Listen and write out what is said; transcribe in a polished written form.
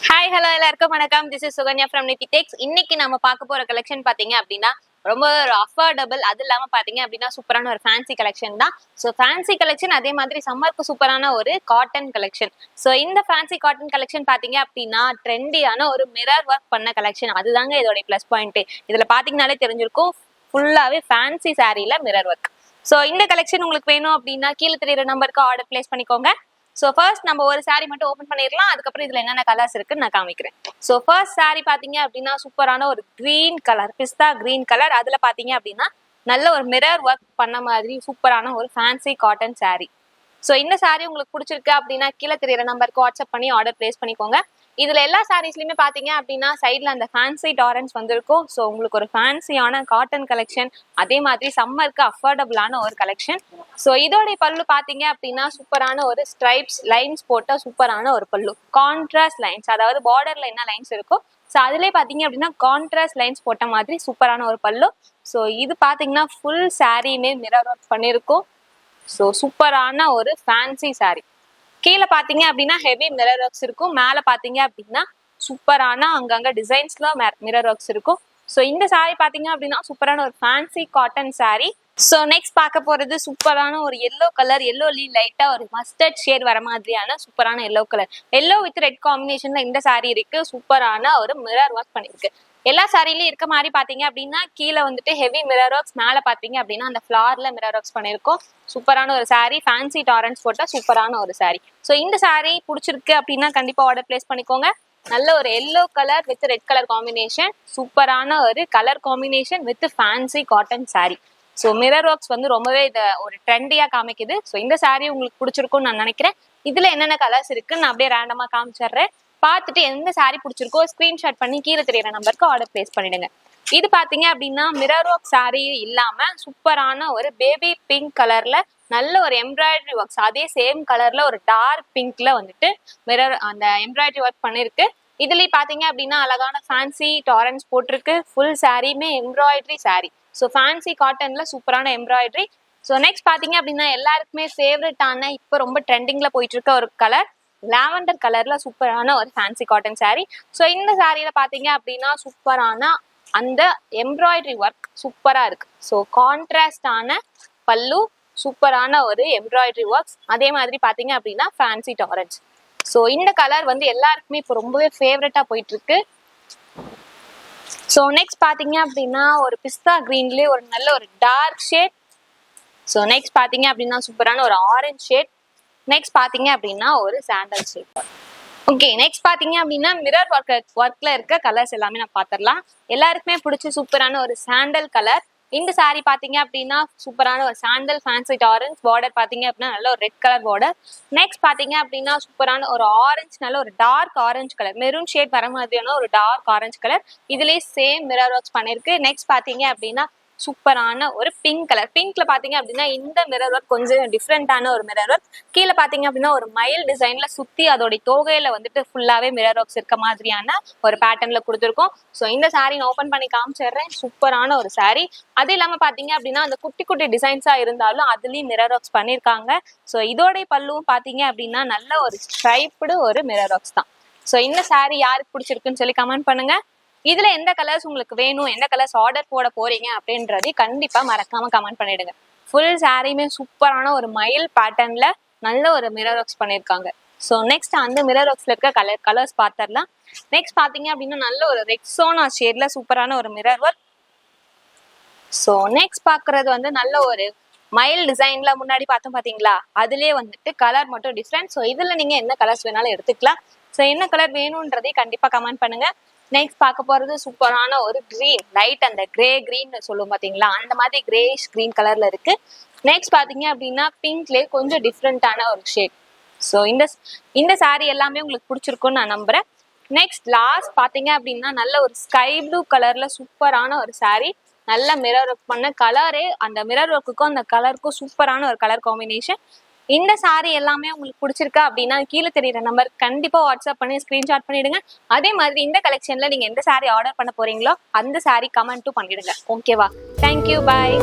Hi hello எல்லாருக்கும் வணக்கம். This is Sukanya from Nithi Tex. இன்னைக்கு நம்ம பார்க்க போற கலெக்ஷன் பாத்தீங்க அப்படின்னா ரொம்ப ஒரு அஃபோர்டபுள், அது இல்லாம பாத்தீங்க அப்படின்னா சூப்பரான ஒரு ஃபேன்சி கலெக்ஷன் தான். ஸோ ஃபேன்சி கலெக்ஷன் அதே மாதிரி சம்மருக்கு சூப்பரான ஒரு காட்டன் கலெக்ஷன். ஸோ இந்த ஃபேன்சி காட்டன் கலெக்ஷன் பாத்தீங்க அப்படின்னா ட்ரெண்டியான ஒரு மிரர் ஒர்க் பண்ண கலெக்ஷன். அதுதாங்க இதோட பிளஸ் பாயிண்ட். இதுல பாத்தீங்கன்னாலே தெரிஞ்சிருக்கும், ஃபுல்லாவே ஃபேன்சி சாரீல மிரர் ஒர்க். ஸோ இந்த கலெக்ஷன் உங்களுக்கு வேணும் அப்படின்னா கீழே தெரியுற நம்பருக்கு ஆர்டர் பிளேஸ் பண்ணிக்கோங்க. ஸோ ஃபர்ஸ்ட் நம்ம ஒரு சாரி மட்டும் ஓப்பன் பண்ணிடலாம். அதுக்கப்புறம் இதுல என்னென்ன கலர்ஸ் இருக்குன்னு நான் காமிக்கிறேன். ஸோ ஃபர்ஸ்ட் சாரி பாத்தீங்க அப்படின்னா சூப்பரான ஒரு கிரீன் கலர், பிஸ்தா கிரீன் கலர். அதுல பாத்தீங்க அப்படின்னா நல்ல ஒரு மிரர் ஒர்க் பண்ண மாதிரி சூப்பரான ஒரு ஃபேன்சி காட்டன் சாரி. ஸோ இந்த சாரி உங்களுக்கு பிடிச்சிருக்கு அப்படின்னா கீழே தெரியுற நம்பருக்கு வாட்ஸ்அப் பண்ணி ஆர்டர் பிளேஸ் பண்ணிக்கோங்க. இதுல எல்லா சாரீஸ்லயுமே பாத்தீங்க அப்படின்னா சைட்ல அந்த ஃபேன்சி டாரன்ஸ் வந்திருக்கும். ஸோ உங்களுக்கு ஒரு ஃபேன்சியான காட்டன் கலெக்ஷன், அதே மாதிரி சம்மருக்கு அஃபோர்டபுளான ஒரு கலெக்ஷன். ஸோ இதோடைய பல்லு பாத்தீங்க அப்படின்னா சூப்பரான ஒரு ஸ்ட்ரைப்ஸ் லைன்ஸ் போட்ட சூப்பரான ஒரு பல்லு, கான்ட்ராஸ்ட் லைன்ஸ், அதாவது பார்டர்ல என்ன லைன்ஸ் இருக்கோ ஸோ அதுலேயே பாத்தீங்க அப்படின்னா கான்ட்ராஸ்ட் லைன்ஸ் போட்ட மாதிரி சூப்பரான ஒரு பல்லு. ஸோ இது பாத்தீங்கன்னா ஃபுல் சாரியுமே மிரர் ஒர்க் பண்ணியிருக்கும். ஸோ சூப்பரான ஒரு ஃபேன்சி சாரி. கீழே பாத்தீங்க அப்படின்னா ஹெவி மிரர் ஒர்க்ஸ் இருக்கும். மேல பாத்தீங்க அப்படின்னா சூப்பரான அங்கங்க டிசைன்ஸ்ல மிரர் ஒர்க்ஸ் இருக்கும். ஸோ இந்த சாரி பாத்தீங்க அப்படின்னா சூப்பரான ஒரு fancy cotton sorry. So next பார்க்க போறது சூப்பரான ஒரு எல்லோ கலர், எல்லோலி லைட்டா ஒரு மஸ்டர்ட் ஷேட் வர மாதிரியான சூப்பரான yellow colour. Yellow with red காம்பினேஷன்ல இந்த சாரி இருக்கு. சூப்பரான ஒரு மிரர் ஒர்க் பண்ணிருக்கு. எல்லா சாரிலயும் இருக்க மாதிரி பாத்தீங்க அப்படின்னா கீழே வந்துட்டு ஹெவி மிரர் ஒர்க்ஸ், மேல பாத்தீங்க அப்படின்னா அந்த ஃபிளார்ல மிரர் ஒர்க்ஸ் பண்ணிருக்கோம். சூப்பரான ஒரு சாரி, ஃபேன்சி டாரன்ஸ் போட்ட சூப்பரான ஒரு சாரி. ஸோ இந்த சாரி பிடிச்சிருக்கு அப்படின்னா கண்டிப்பா ஆர்டர் பிளேஸ் பண்ணிக்கோங்க. நல்ல ஒரு yellow colour with red colour combination, சூப்பரான ஒரு colour combination with fancy cotton sorry. So mirror works வந்து ரொம்பவே இதை ஒரு ட்ரெண்டியா காமிக்குது. ஸோ இந்த சாரி உங்களுக்கு பிடிச்சிருக்கும்னு நான் நினைக்கிறேன். இதுல என்னென்ன கலர்ஸ் இருக்குன்னு நான் அப்படியே ரேண்டமா காமிச்சிடுறேன். பார்த்துட்டு எந்த சாரி பிடிச்சிருக்கோ ஸ்கிரீன்ஷாட் பண்ணி கீழே தெரியுற நம்பருக்கு ஆர்டர் பிளேஸ் பண்ணிடுங்க. இது பாத்தீங்க அப்படின்னா மிரர் ஒர்க் சாரி இல்லாம சூப்பரான ஒரு பேபி பிங்க் கலர்ல நல்ல ஒரு எம்ப்ராய்டரி ஒர்க்ஸ், அதே சேம் கலர்ல ஒரு டார்க் பிங்க்ல வந்துட்டு மிரர் அந்த எம்ப்ராய்டரி ஒர்க் பண்ணிருக்கு. இதுலயும் பாத்தீங்க அப்படின்னா அழகான ஃபேன்சி டாரன்ஸ் போட்டிருக்கு. ஃபுல் சாரியுமே எம்ப்ராய்டரி சாரி. ஸோ ஃபேன்சி காட்டன்ல சூப்பரான எம்ப்ராய்டரி. ஸோ நெக்ஸ்ட் பாத்தீங்க அப்படின்னா எல்லாருக்குமே ஃபேவரட்டான இப்போ ரொம்ப ட்ரெண்டிங்ல போயிட்டு இருக்க ஒரு கலர், லாவெண்டர் கலர்ல சூப்பரான ஒரு ஃபேன்சி காட்டன் சாரி. ஸோ இந்த சாரியில பாத்தீங்க அப்படின்னா சூப்பரான அந்த எம்ப்ராய்டரி ஒர்க் சூப்பரா இருக்கு. ஸோ கான்ட்ராஸ்டான பல்லு, சூப்பரான ஒரு எம்ப்ராய்டரி ஒர்க்ஸ், அதே மாதிரி பாத்தீங்க அப்படின்னா ஃபேன்சி டாரன்ஸ். ஸோ இந்த கலர் வந்து எல்லாருக்குமே இப்போ ரொம்பவே ஃபேவரட்டா போயிட்டு இருக்கு. ஸோ நெக்ஸ்ட் பாத்தீங்க அப்படின்னா ஒரு பிஸ்தா கிரீன்லயே ஒரு நல்ல ஒரு டார்க் ஷேட். ஸோ நெக்ஸ்ட் பாத்தீங்க அப்படின்னா சூப்பரான ஒரு ஆரஞ்சு ஷேட். நெக்ஸ்ட் பாத்தீங்க அப்படின்னா ஒரு சாண்டல் ஷேட். ஓகே, நெக்ஸ்ட் பாத்தீங்க அப்படின்னா மிரர் ஒர்க்ல இருக்க கலர்ஸ் எல்லாமே நான் பாத்திரலாம். எல்லாருக்குமே பிடிச்ச சூப்பரான ஒரு சாண்டல் கலர். இந்த சாரி பாத்தீங்க அப்படின்னா சூப்பரான ஒரு சாண்டல் ஃபேன்சி ஆரஞ்ச், பார்டர் பாத்தீங்க அப்படின்னா நல்ல ஒரு ரெட் கலர் பார்டர். நெக்ஸ்ட் பாத்தீங்க அப்படின்னா சூப்பரான ஒரு ஆரஞ்சு, நல்ல ஒரு dark orange colour, maroon shade வர மாதிரியான ஒரு டார்க் ஆரஞ்சு கலர். இதுலயே சேம் மிரர் ஒர்க்ஸ் பண்ணிருக்கு. நெக்ஸ்ட் பாத்தீங்க அப்படின்னா சூப்பரான ஒரு பிங்க் கலர். பிங்க்ல பாத்தீங்க அப்படின்னா இந்த மிரர் ஒர்க் கொஞ்சம் டிஃப்ரெண்டான ஒரு மிரர் ஒர்க். கீழே பாத்தீங்க அப்படின்னா ஒரு மயில் டிசைன்ல சுத்தி அதோட தோகையில வந்துட்டு ஃபுல்லாவே மிரர் ஒர்க்ஸ் இருக்க மாதிரியான ஒரு பேட்டர்ன்ல கொடுத்துருக்கோம். ஸோ இந்த சாரி நான் ஓப்பன் பண்ணி காமிச்சிடுறேன். சூப்பரான ஒரு சாரி. அது இல்லாம பாத்தீங்க அப்படின்னா அந்த குட்டி குட்டி டிசைன்ஸா இருந்தாலும் அதுலயும் மிரர் ஒர்க்ஸ் பண்ணிருக்காங்க. ஸோ இதோடைய பல்லுவும் பாத்தீங்க அப்படின்னா நல்ல ஒரு ஸ்ட்ரைப்டு ஒரு மிரர் ஒர்க்ஸ் தான். ஸோ இந்த சாரி யாருக்கு பிடிச்சிருக்குன்னு சொல்லி கமெண்ட் பண்ணுங்க. இதுல எந்த கலர்ஸ் உங்களுக்கு வேணும், எந்த கலர்ஸ் ஆர்டர் போட போறீங்க அப்படின்றதை கண்டிப்பா மறக்காம கமெண்ட் பண்ணிடுங்க. ஃபுல் சாரியுமே சூப்பரான ஒரு மயில் பேட்டர்ன்ல நல்ல ஒரு மிரர் ஒர்க்ஸ் பண்ணிருக்காங்க. ஸோ நெக்ஸ்ட் அந்த மிரர் ஒர்க்ஸ்ல இருக்க கலர்ஸ் பார்த்துடலாம். நெக்ஸ்ட் பாத்தீங்க அப்படின்னா நல்ல ஒரு ரெக்ஸோனா ஷேட்ல சூப்பரான ஒரு மிரர் ஒர்க். ஸோ நெக்ஸ்ட் பாக்குறது வந்து நல்ல ஒரு மயில் டிசைன்ல முன்னாடி பார்த்தோம் பாத்தீங்களா, அதுலயே வந்துட்டு கலர் மட்டும் டிஃப்ரெண்ட். ஸோ இதுல நீங்க என்ன கலர்ஸ் வேணாலும் எடுத்துக்கலாம். ஸோ என்ன கலர் வேணும்ன்றதை கண்டிப்பா கமெண்ட் பண்ணுங்க. நெக்ஸ்ட் பார்க்க போறது சூப்பரான ஒரு கிரீன், லைட் அந்த கிரே கிரீன் சொல்லுவோம் பாத்தீங்களா, அந்த மாதிரி கிரேஷ் கிரீன் கலர்ல இருக்கு. நெக்ஸ்ட் பாத்தீங்க அப்படின்னா பிங்க்லேயே கொஞ்சம் டிஃப்ரெண்டான ஒரு ஷேட். ஸோ இந்த சாரி எல்லாமே உங்களுக்கு பிடிச்சிருக்கும்னு நான் நம்புறேன். நெக்ஸ்ட் லாஸ்ட் பாத்தீங்க அப்படின்னா நல்ல ஒரு ஸ்கை ப்ளூ கலர்ல சூப்பரான ஒரு சாரி. நல்ல மிரர் ஒர்க் பண்ண கலரே, அந்த மிரர் ஒர்க்குக்கும் அந்த கலருக்கும் சூப்பரான ஒரு கலர் காம்பினேஷன். இந்த சாரி எல்லாமே உங்களுக்கு பிடிச்சிருக்கா அப்படின்னா கீழே தெரியுற நம்பர் கண்டிப்பா வாட்ஸ்அப் பண்ணி ஸ்கிரீன்ஷாட் பண்ணிடுங்க. அதே மாதிரி இந்த கலெக்ஷன்ல நீங்க எந்த சாரி ஆர்டர் பண்ண போறீங்களோ அந்த சாரி கமெண்ட்டும் பண்ணிடுங்க. ஓகேவா? தேங்க்யூ, பாய்.